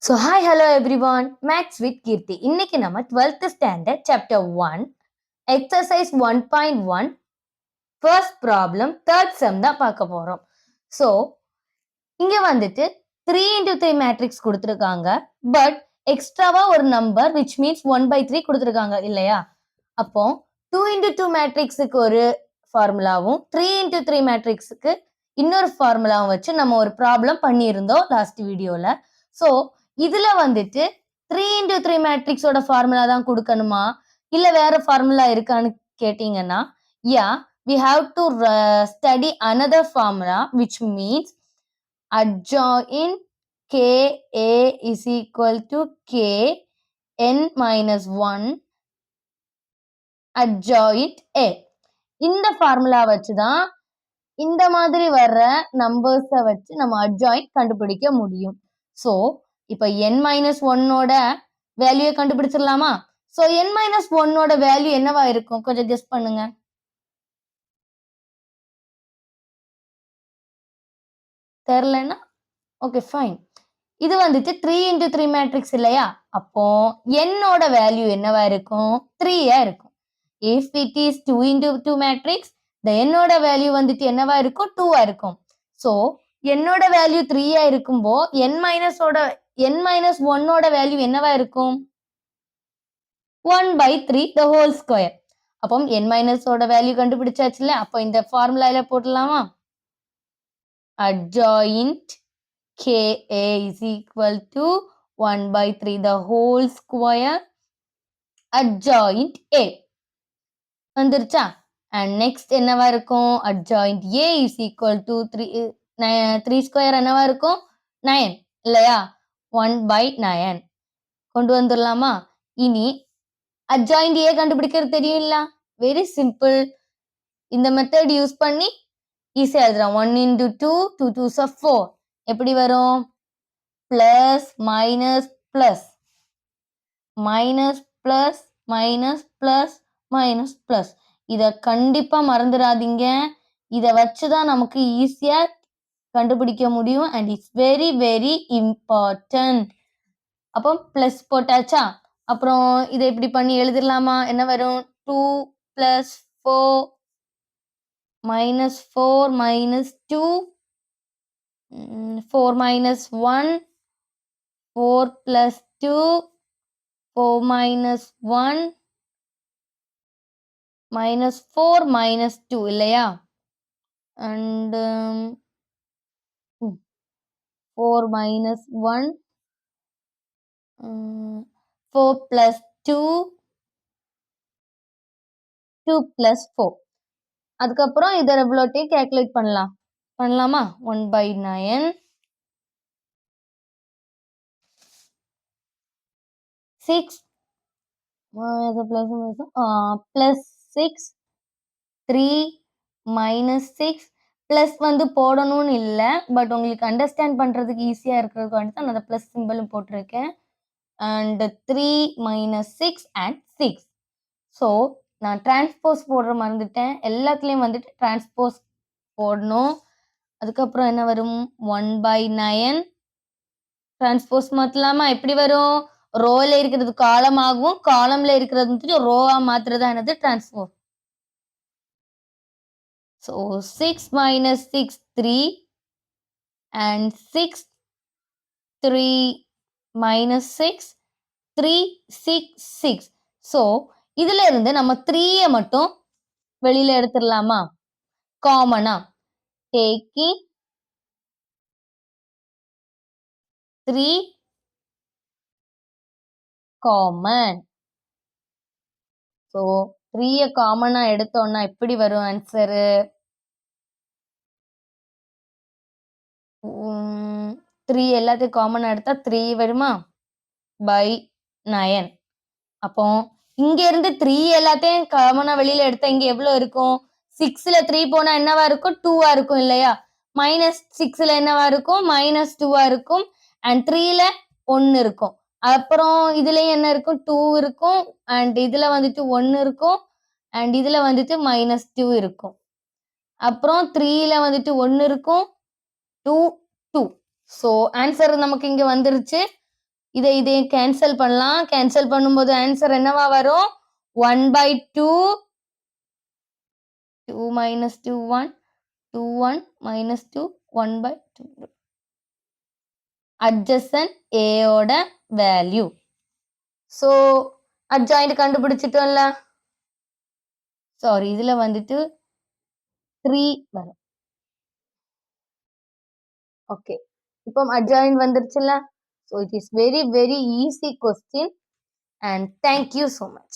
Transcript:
So, hi, hello everyone. Maths with Kirti. இன்னைக்கு நம்ம 12th standard chapter 1 exercise 1.1 first problem third sum தான் பார்க்க போறோம். So, இங்க வந்துட்டு 3 into 3 matrix கொடுத்திருக்காங்க. But எக்ஸ்ட்ராவா ஒரு நம்பர் which means 1/3 கொடுத்திருக்காங்க இல்லையா? அப்போ 2 into 2 matrixக்கு ஒரு ஃபார்முலாவும் 3 into 3 matrixக்கு இன்னொரு ஃபார்முலாவும் வச்சு நம்ம ஒரு ப்ராப்ளம் பண்ணியிருந்தோம் லாஸ்ட் வீடியோல. ஸோ இதுல வந்துட்டு 3 into 3 மேட்ரிக்ஸோட ஃபார்முலா தான் கொடுக்கணுமா இல்ல வேற ஃபார்முலா இருக்கான்னு கேட்டீங்கன்னா we have to study another formula which means adjoint ka is equal to k n minus 1 adjoint a. இந்த ஃபார்முலா வச்சு தான் இந்த மாதிரி வர்ற நம்பர்ஸை வச்சு நம்ம adjoint கண்டுபிடிக்க முடியும். ஸோ இப்போ n minus 1ஓட வேல்யூவை கண்டுபிடிச்சிடலாமா? ஸோ n minus 1ஓட வேல்யூ என்னவா இருக்கும்? கொஞ்சம் கெஸ் பண்ணுங்க. தெரியலன்னா ஓகே ஃபைன். இது வந்துட்டு 3 into 3 மேட்ரிக்ஸ் இல்லையா? அப்போ என்னோட வேல்யூ என்னவா இருக்கும்? 3ஆ இருக்கும். If it is 2 into 2 matrix the என்னோட வேல்யூ வந்துட்டு என்னவா இருக்கும்? 2ஆ இருக்கும். ஸோ என்னோட வேல்யூ 3ஆ இருக்கும்போ n minus 1ஓட வேல்யூ என்னவா இருக்கும்? 1/3 the whole square. அப்போ n minus ஓட வேல்யூ கண்டுபிடிச்சாச்சுல, அப்போ இந்த ஃபார்முலால போடலாமா? Adjoint ka is equal to 1/3 the whole square adjoint a வந்துருச்சா? அண்ட் நெக்ஸ்ட் என்னவா இருக்கும்? adjoint a is equal to 3 square என்னவா இருக்கும்? 9 இல்லையா? 1/9 கொண்டு வந்துடலாமா? இனி adjoint a கண்டுபிடிக்கிறது தெரியும்ல? Very simple. இந்த மெத்தட் யூஸ் பண்ணி ஈஸியா எழுதுறோம். 1 into 2 2 2s are 4 எப்படி வரும்? Plus minus plus minus plus minus plus minus plus. இதை கண்டிப்பா மறந்துடாதீங்க. இதை வச்சுதான் நமக்கு ஈஸியா கண்டுபிடிக்க முடியும் and it's very very important. அப்போ பிளஸ் போட்டாச்சா? அப்புறம் இதை இப்படி பண்ணி எழுதிடலாமா? என்ன வரும்? 2 plus 4 minus 4 minus 2 4 minus 1 4 plus 2 4 minus 1 minus 4 minus 2 இல்லையா? and 4 minus 1 4 plus 2 2 plus 4. அதுக்கப்புறம் இதை எவ்வளோட்டையும் கேல்குலேட் பண்ணலாமா? 1/9 6 plus 6 3 minus 6 பிளஸ் வந்து போடணும்னு இல்லை, பட் உங்களுக்கு அண்டர்ஸ்டாண்ட் பண்றதுக்கு ஈஸியா இருக்கிறதுக்கு வந்து நான் அந்த பிளஸ் சிம்பிளும் போட்டிருக்கேன். And 3 minus 6 and 6. ஸோ நான் டிரான்ஸ்போஸ் போடுற மறந்துட்டேன். எல்லாத்துலேயும் வந்துட்டு டிரான்ஸ்போஸ் போடணும். அதுக்கப்புறம் என்ன வரும்? 1/9 டிரான்ஸ்போஸ் மாற்றலாமா? எப்படி வரும்? ரோல இருக்கிறது காலம் ஆகும், காலம்ல இருக்கிறது வந்துட்டு ரோவா மாத்துறதா என்னது? Transpose. So 6 minus 6 3 and 6 3 minus 6 3 6 6. So இதுல இருந்து நம்ம 3 மட்டும் வெளியில எடுத்துடலாமா? காமனா taking 3 common. So 3 காமனா எடுத்தோம்னா எப்படி வரும் ஆன்சரு? 3 எல்லாத்தையும் காமனா எடுத்தா 3 வருமா? by 9. அப்போ இங்க இருந்து 3 எல்லாத்தையும் காமனா வெளியில எடுத்தா இங்க எவ்வளவு இருக்கும்? 6ல 3 போனா என்னவா இருக்கும்? 2ஆ இருக்கும் இல்லையா? மைனஸ் 6ல என்னவா இருக்கும்? மைனஸ் 2ஆ இருக்கும். அண்ட் 3ல 1 இருக்கும். அப்புறம் இதுலயும் என்ன இருக்கும்? 2 இருக்கும். அண்ட் இதுல வந்துட்டு 1 இருக்கும். அண்ட் இதுல வந்துட்டு மைனஸ் 2 இருக்கும். அப்புறம் 3ல வந்துட்டு 1 இருக்கும். 2 2. ஸோ ஆன்சர் நமக்கு இங்க வந்துருச்சு. இதை கேன்சல் பண்ணலாம். கேன்சல் பண்ணும்போது ஆன்சர் என்னவா வரும்? 1/2 2 minus 2 1 2 1 minus 2 1/2 adjacent A ஓட வேல்யூ. ஸோ adjoint கண்டுபிடிச்சிட்டோம்ல. சாரி இதுல வந்துட்டு 3 வரும். ஓகே. இப்போ adjoint வந்துருச்சுல்ல. So it is very very easy question and thank you so much.